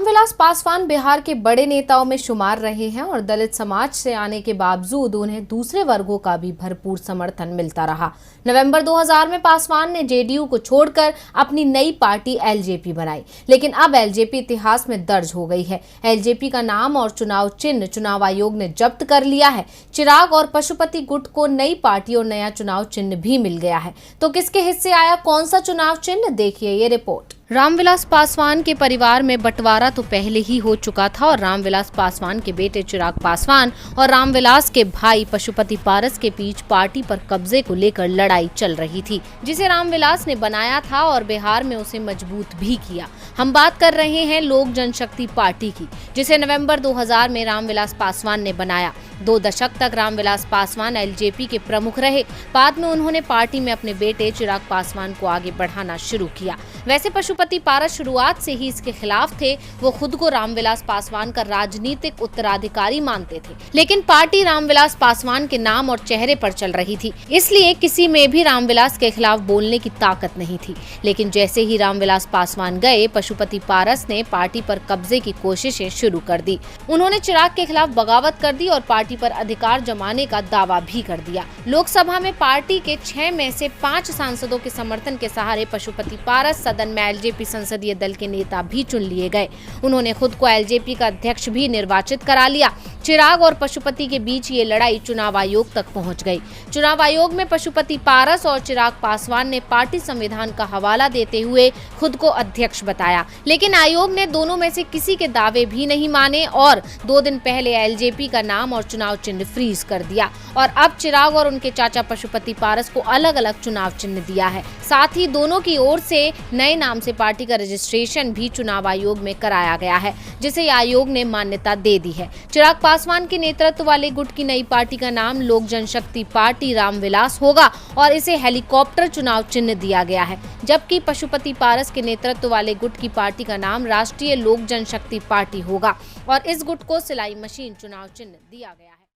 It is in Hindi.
रामविलास पासवान बिहार के बड़े नेताओं में शुमार रहे हैं और दलित समाज से आने के बावजूद उन्हें दूसरे वर्गों का भी भरपूर समर्थन मिलता रहा। नवंबर 2000 में पासवान ने जेडीयू को छोड़कर अपनी नई पार्टी एलजेपी बनाई, लेकिन अब एलजेपी इतिहास में दर्ज हो गई है। एलजेपी का नाम और चुनाव चिन्ह चुनाव आयोग ने जब्त कर लिया है। चिराग और पशुपति गुट को नई पार्टी और नया चुनाव चिन्ह भी मिल गया है। तो किसके हिस्से आया कौन सा चुनाव चिन्ह, देखिए ये रिपोर्ट। रामविलास पासवान के परिवार में बंटवारा तो पहले ही हो चुका था और रामविलास पासवान के बेटे चिराग पासवान और रामविलास के भाई पशुपति पारस के बीच पार्टी पर कब्जे को लेकर लड़ाई चल रही थी, जिसे रामविलास ने बनाया था और बिहार में उसे मजबूत भी किया। हम बात कर रहे हैं लोक जनशक्ति पार्टी की, जिसे नवंबर 2000 में रामविलास पासवान ने बनाया। 2 दशक तक रामविलास पासवान एलजेपी के प्रमुख रहे। बाद में उन्होंने पार्टी में अपने बेटे चिराग पासवान को आगे बढ़ाना शुरू किया। वैसे पशुपति पारस शुरुआत से ही इसके खिलाफ थे। वो खुद को रामविलास पासवान का राजनीतिक उत्तराधिकारी मानते थे, लेकिन पार्टी रामविलास पासवान के नाम और चेहरे पर चल रही थी, इसलिए किसी में भी रामविलास के खिलाफ बोलने की ताकत नहीं थी। लेकिन जैसे ही रामविलास पासवान गए, पशुपति पारस ने पार्टी पर कब्जे की कोशिशें शुरू कर दी। उन्होंने चिराग के खिलाफ बगावत कर दी और पार्टी पर अधिकार जमाने का दावा भी कर दिया। लोकसभा में पार्टी के 6 में से 5 सांसदों के समर्थन के सहारे पशुपति पारस सदन में एलजेपी संसदीय दल के नेता भी चुन लिए गए। उन्होंने खुद को एलजेपी का अध्यक्ष भी निर्वाचित करा लिया। चिराग और पशुपति के बीच ये लड़ाई चुनाव आयोग तक पहुंच गई। चुनाव आयोग में पशुपति पारस और चिराग पासवान ने पार्टी संविधान का हवाला देते हुए खुद को अध्यक्ष बताया, लेकिन आयोग ने दोनों में से किसी के दावे भी नहीं माने और 2 दिन पहले एलजेपी का नाम और चुनाव चिन्ह फ्रीज कर दिया। और अब चिराग और उनके चाचा पशुपति पारस को अलग अलग चुनाव चिन्ह दिया है। साथ ही दोनों की ओर से नए नाम से पार्टी का रजिस्ट्रेशन भी चुनाव आयोग में कराया गया है, जिसे आयोग ने मान्यता दे दी है। चिराग पासवान के नेतृत्व वाले गुट की नई पार्टी का नाम लोक जनशक्ति पार्टी रामविलास होगा और इसे हेलीकॉप्टर चुनाव चिन्ह दिया गया है, जबकि पशुपति पारस के नेतृत्व वाले गुट की पार्टी का नाम राष्ट्रीय लोक जनशक्ति पार्टी होगा और इस गुट को सिलाई मशीन चुनाव चिन्ह दिया गया है।